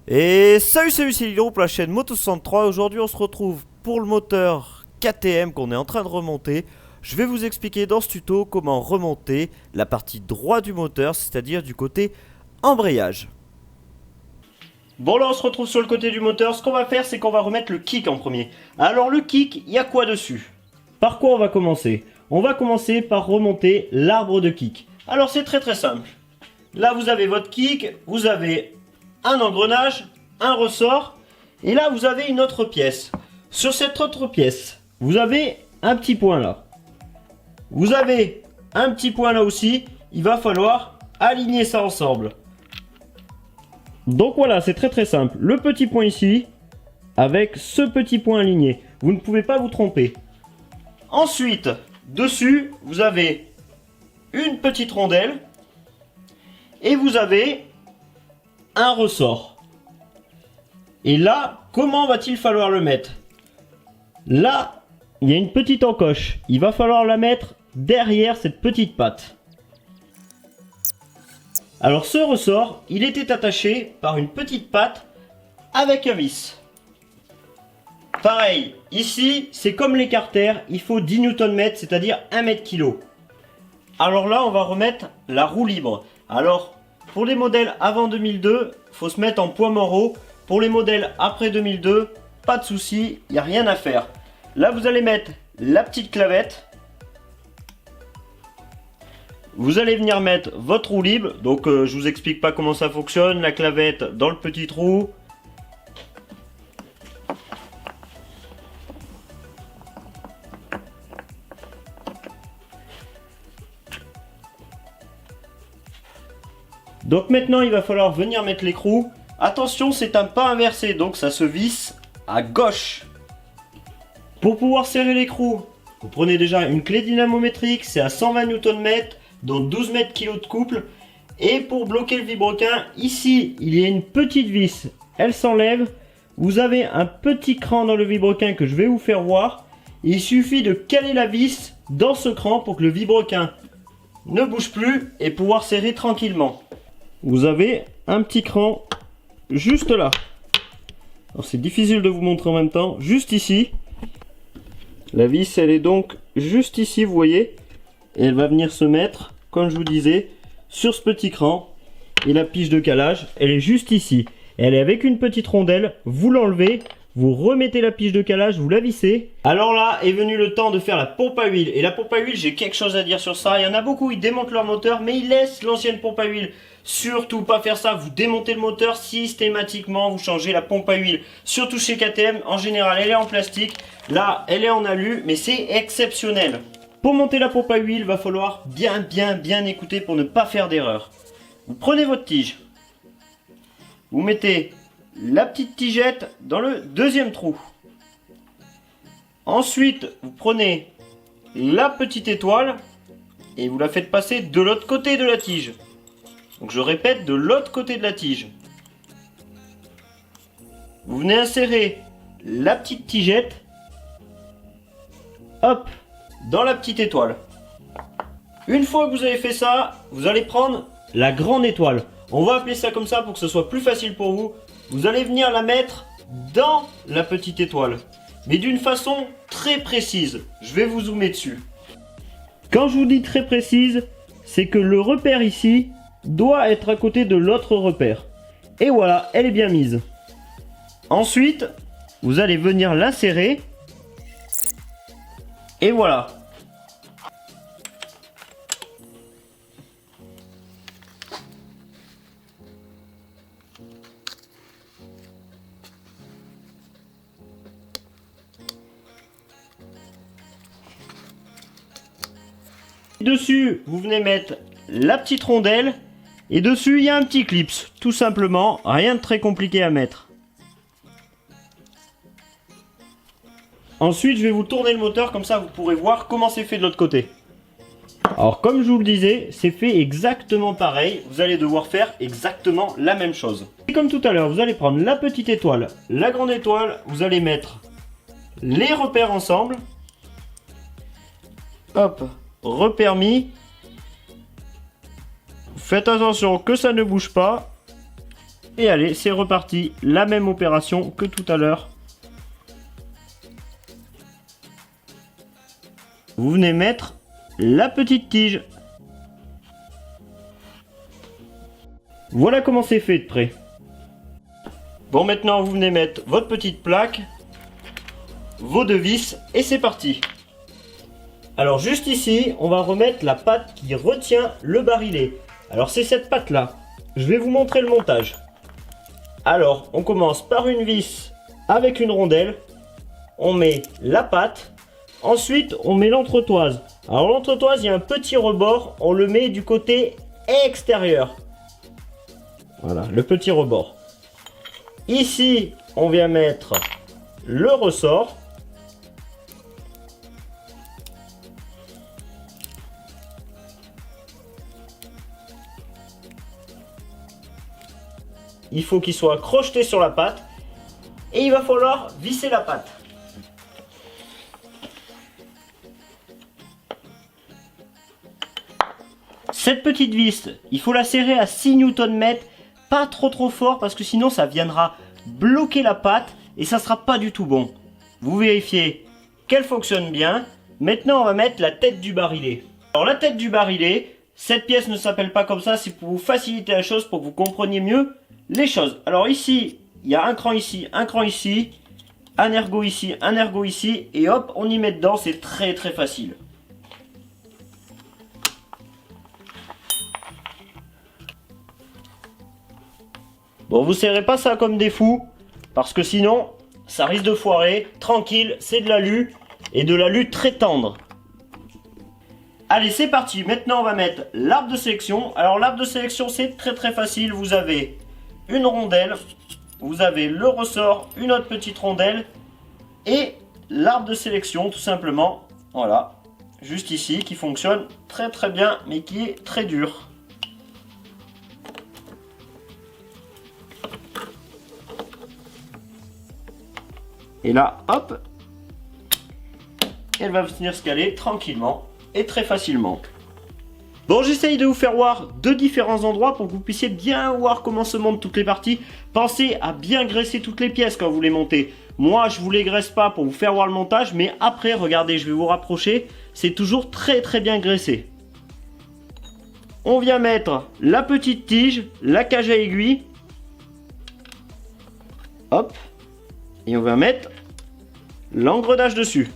Et salut c'est Lilo pour la chaîne Moto63. Aujourd'hui on se retrouve pour le moteur KTM qu'on est en train de remonter. Je vais vous expliquer dans ce tuto comment remonter la partie droite du moteur, c'est-à-dire du côté embrayage. Bon, là on se retrouve sur le côté du moteur. Ce qu'on va faire, c'est qu'on va remettre le kick en premier. Alors le kick, il y a quoi dessus? Par quoi on va commencer? On va commencer par remonter l'arbre de kick. Alors c'est très simple. Là vous avez votre kick, vous avez un engrenage, un ressort, et là vous avez une autre pièce. Sur cette autre pièce, vous avez un petit point là. Vous avez un petit point là aussi. Il va falloir aligner ça ensemble. Donc voilà, c'est très simple. Le petit point ici, avec ce petit point aligné. Vous ne pouvez pas vous tromper. Ensuite, dessus, vous avez une petite rondelle. Et vous avez un ressort. Et là, comment va-t-il falloir le mettre? Là, il y a une petite encoche. Il va falloir la mettre derrière cette petite patte. Alors ce ressort, il était attaché par une petite patte avec un vis. Pareil, ici, c'est comme les carters, il faut 10 Nm, c'est-à-dire 1 m/kg. Alors là, on va remettre la roue libre. Alors, pour les modèles avant 2002, faut se mettre en poids moraux. Pour les modèles après 2002, pas de souci, il n'y a rien à faire. Là, vous allez mettre la petite clavette. Vous allez venir mettre votre roue libre. Donc, je vous explique pas comment ça fonctionne. La clavette dans le petit trou. Donc maintenant, il va falloir venir mettre l'écrou. Attention, c'est un pas inversé, donc ça se visse à gauche. Pour pouvoir serrer l'écrou, vous prenez déjà une clé dynamométrique, c'est à 120 Nm, dont 12 m/kg de couple. Et pour bloquer le vibroquin, ici, il y a une petite vis, elle s'enlève. Vous avez un petit cran dans le vibroquin que je vais vous faire voir. Il suffit de caler la vis dans ce cran pour que le vibroquin ne bouge plus et pouvoir serrer tranquillement. Vous avez un petit cran juste là. Alors c'est difficile de vous montrer en même temps. Juste ici. La vis elle est donc juste ici, vous voyez. Et elle va venir se mettre, comme je vous disais, sur ce petit cran. Et la pige de calage, elle est juste ici. Elle est avec une petite rondelle. Vous l'enlevez. Vous remettez la pige de calage, vous la vissez. Alors là est venu le temps de faire la pompe à huile. Et la pompe à huile, j'ai quelque chose à dire sur ça. Il y en a beaucoup, ils démontent leur moteur, mais ils laissent l'ancienne pompe à huile. Surtout pas faire ça, vous démontez le moteur systématiquement, vous changez la pompe à huile. Surtout chez KTM, en général elle est en plastique. Là, elle est en alu, mais c'est exceptionnel. Pour monter la pompe à huile, il va falloir bien écouter pour ne pas faire d'erreur. Vous prenez votre tige. Vous mettez la petite tigette dans le deuxième trou. Ensuite, vous prenez la petite étoile et vous la faites passer de l'autre côté de la tige. Donc je répète, de l'autre côté de la tige. Vous venez insérer la petite tigette, hop, dans la petite étoile. Une fois que vous avez fait ça, vous allez prendre la grande étoile. On va appeler ça comme ça pour que ce soit plus facile pour vous. Vous allez venir la mettre dans la petite étoile, mais d'une façon très précise. Je vais vous zoomer dessus. Quand je vous dis très précise, c'est que le repère ici doit être à côté de l'autre repère. Et voilà, elle est bien mise. Ensuite, vous allez venir l'insérer. Et voilà. Dessus, vous venez mettre la petite rondelle. Et dessus, il y a un petit clips. Tout simplement, rien de très compliqué à mettre. Ensuite, je vais vous tourner le moteur, comme ça vous pourrez voir comment c'est fait de l'autre côté. Alors, comme je vous le disais, c'est fait exactement pareil. Vous allez devoir faire exactement la même chose. Et comme tout à l'heure, vous allez prendre la petite étoile, la grande étoile. Vous allez mettre les repères ensemble. Hop, repère mis. Faites attention que ça ne bouge pas. Et allez, c'est reparti. La même opération que tout à l'heure. Vous venez mettre la petite tige. Voilà comment c'est fait de près. Bon, maintenant vous venez mettre votre petite plaque, vos deux vis et c'est parti. Alors juste ici, on va remettre la patte qui retient le barillet. Alors c'est cette patte là. Je vais vous montrer le montage. Alors on commence par une vis avec une rondelle. On met la patte. Ensuite on met l'entretoise. Alors l'entretoise, il y a un petit rebord. On le met du côté extérieur. Voilà, le petit rebord. Ici, on vient mettre le ressort. Il faut qu'il soit crocheté sur la patte. Et il va falloir visser la patte. Cette petite vis, il faut la serrer à 6 Nm. Pas trop fort parce que sinon ça viendra bloquer la patte et ça sera pas du tout bon. Vous vérifiez qu'elle fonctionne bien. Maintenant on va mettre la tête du barillet. Alors la tête du barillet, cette pièce ne s'appelle pas comme ça, c'est pour vous faciliter la chose, pour que vous compreniez mieux les choses. Alors ici, il y a un cran ici, un ergot ici et hop, on y met dedans, c'est très facile. Bon, vous serrez pas ça comme des fous, parce que sinon, ça risque de foirer. Tranquille, c'est de l'alu, et de l'alu très tendre. Allez, c'est parti. Maintenant, on va mettre l'arbre de sélection. Alors, l'arbre de sélection, c'est très facile. Vous avez une rondelle, vous avez le ressort, une autre petite rondelle, et l'arbre de sélection, tout simplement. Voilà, juste ici, qui fonctionne très bien, mais qui est très dur. Et là, hop, elle va venir se caler tranquillement et très facilement. Bon, j'essaye de vous faire voir deux différents endroits pour que vous puissiez bien voir comment se montent toutes les parties. Pensez à bien graisser toutes les pièces quand vous les montez. Moi, je ne vous les graisse pas pour vous faire voir le montage, mais après, regardez, je vais vous rapprocher. C'est toujours très bien graissé. On vient mettre la petite tige, la cage à aiguille. Hop. Et on va mettre l'engrenage dessus.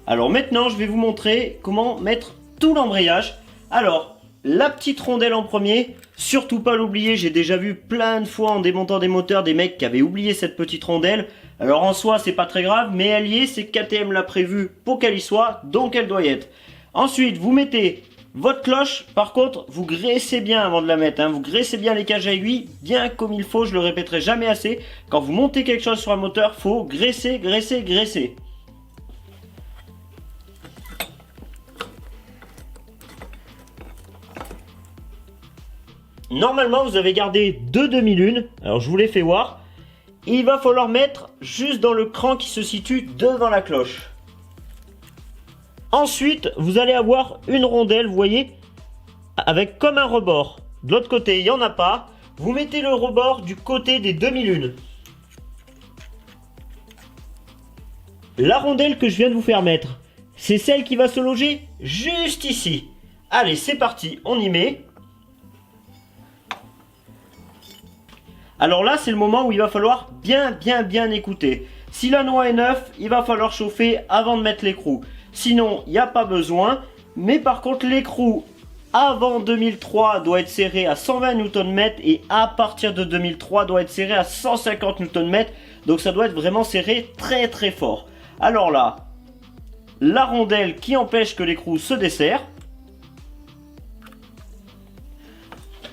Alors maintenant, je vais vous montrer comment mettre tout l'embrayage. Alors, la petite rondelle en premier, surtout pas l'oublier. J'ai déjà vu plein de fois en démontant des moteurs des mecs qui avaient oublié cette petite rondelle. Alors en soi, c'est pas très grave, mais elle y est, c'est KTM l'a prévu pour qu'elle y soit, donc elle doit y être. Ensuite, vous mettez votre cloche. Par contre, vous graissez bien avant de la mettre, hein. Vous graissez bien les cages à aiguille, bien comme il faut, je le répéterai jamais assez. Quand vous montez quelque chose sur un moteur, faut graisser. Normalement, vous avez gardé deux demi-lunes. Alors, je vous les fais voir. Il va falloir mettre juste dans le cran qui se situe devant la cloche. Ensuite, vous allez avoir une rondelle, vous voyez, avec comme un rebord. De l'autre côté, il n'y en a pas. Vous mettez le rebord du côté des demi-lunes. La rondelle que je viens de vous faire mettre, c'est celle qui va se loger juste ici. Allez, c'est parti, on y met. Alors là, c'est le moment où il va falloir bien écouter. Si la noix est neuve, il va falloir chauffer avant de mettre l'écrou. Sinon, il n'y a pas besoin. Mais par contre, l'écrou avant 2003 doit être serré à 120 Nm et à partir de 2003 doit être serré à 150 Nm. Donc ça doit être vraiment serré très fort. Alors là, la rondelle qui empêche que l'écrou se desserre.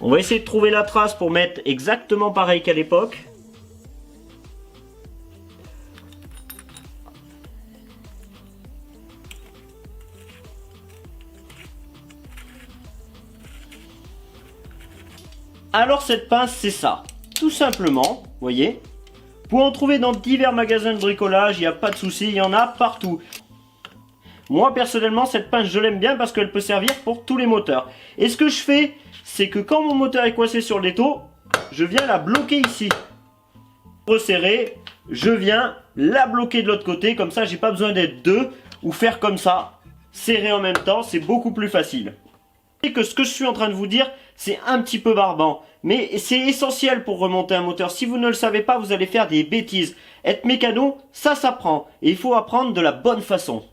On va essayer de trouver la trace pour mettre exactement pareil qu'à l'époque. Alors cette pince, c'est ça. Tout simplement, vous voyez. Vous pouvez en trouver dans divers magasins de bricolage, il n'y a pas de souci, il y en a partout. Moi personnellement, cette pince, je l'aime bien parce qu'elle peut servir pour tous les moteurs. Et ce que je fais, c'est que quand mon moteur est coincé sur l'étau, je viens la bloquer ici. Resserrer, je viens la bloquer de l'autre côté, comme ça j'ai pas besoin d'être deux ou faire comme ça, serrer en même temps, c'est beaucoup plus facile. Et que ce que je suis en train de vous dire, c'est un petit peu barbant, mais c'est essentiel pour remonter un moteur. Si vous ne le savez pas, vous allez faire des bêtises. Être mécano, ça s'apprend, et il faut apprendre de la bonne façon.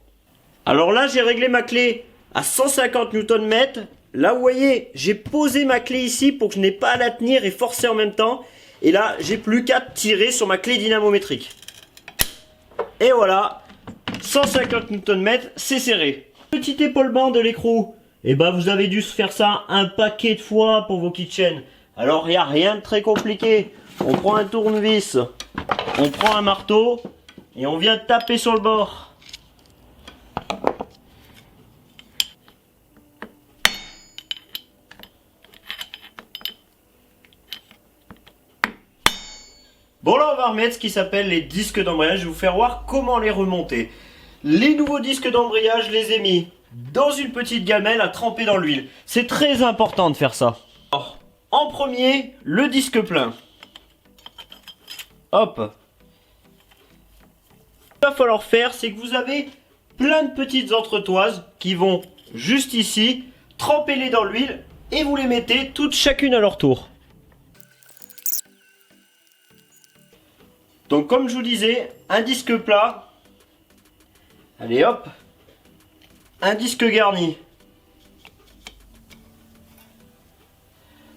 Alors là, j'ai réglé ma clé à 150 Nm. Là, vous voyez, j'ai posé ma clé ici pour que je n'ai pas à la tenir et forcer en même temps. Et là, j'ai plus qu'à tirer sur ma clé dynamométrique. Et voilà, 150 Nm, c'est serré. Petit épaulement de l'écrou. Et ben, vous avez dû se faire ça un paquet de fois pour vos kitchens. Alors, il n'y a rien de très compliqué. On prend un tournevis, on prend un marteau et on vient taper sur le bord. Bon là on va remettre ce qui s'appelle les disques d'embrayage, je vais vous faire voir comment les remonter. Les nouveaux disques d'embrayage, je les ai mis dans une petite gamelle à tremper dans l'huile. C'est très important de faire ça. Alors, en premier, le disque plein. Hop. Ce qu'il va falloir faire, c'est que vous avez plein de petites entretoises qui vont juste ici, trempez-les dans l'huile et vous les mettez toutes chacune à leur tour. Donc comme je vous disais, un disque plat, allez hop, un disque garni.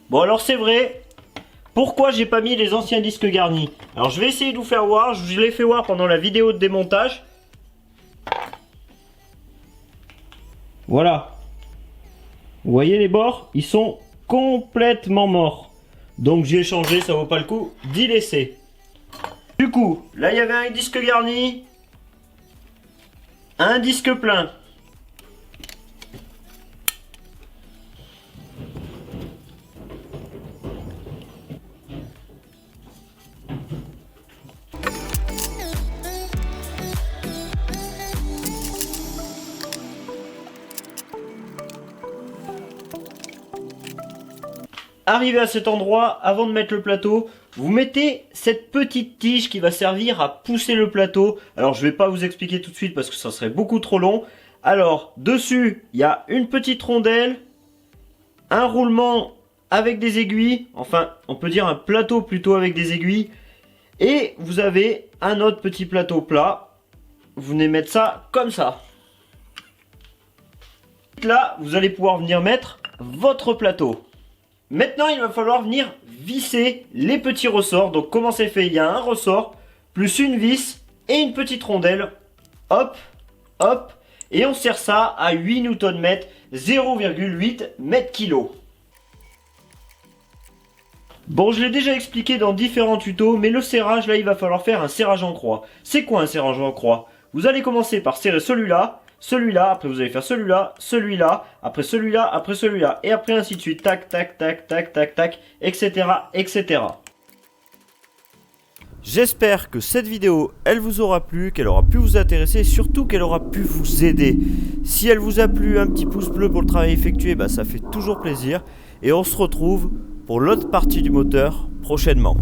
Bon alors c'est vrai, pourquoi j'ai pas mis les anciens disques garnis? Alors je vais essayer de vous faire voir, je vous l'ai fait voir pendant la vidéo de démontage. Voilà. Vous voyez les bords, ils sont complètement morts. Donc j'ai changé, ça vaut pas le coup d'y laisser. Du coup, là il y avait un disque garni, un disque plein. Arrivé à cet endroit, avant de mettre le plateau, vous mettez cette petite tige qui va servir à pousser le plateau. Alors je ne vais pas vous expliquer tout de suite parce que ça serait beaucoup trop long. Alors dessus, il y a une petite rondelle, un roulement avec des aiguilles, enfin on peut dire un plateau plutôt avec des aiguilles. Et vous avez un autre petit plateau plat. Vous venez mettre ça comme ça. Là, vous allez pouvoir venir mettre votre plateau. Maintenant, il va falloir venir visser les petits ressorts. Donc, comment c'est fait? Il y a un ressort, plus une vis et une petite rondelle. Hop, hop. Et on serre ça à 8 Nm, 0,8 m/kg. Bon, je l'ai déjà expliqué dans différents tutos, mais le serrage, là, il va falloir faire un serrage en croix. C'est quoi un serrage en croix? Vous allez commencer par serrer celui-là, celui-là, après vous allez faire celui-là, celui-là, après celui-là, après celui-là, et après ainsi de suite, tac, tac, tac, tac, tac, tac, etc., etc. J'espère que cette vidéo, elle vous aura plu, qu'elle aura pu vous intéresser, et surtout qu'elle aura pu vous aider. Si elle vous a plu, un petit pouce bleu pour le travail effectué, bah, ça fait toujours plaisir, et on se retrouve pour l'autre partie du moteur prochainement.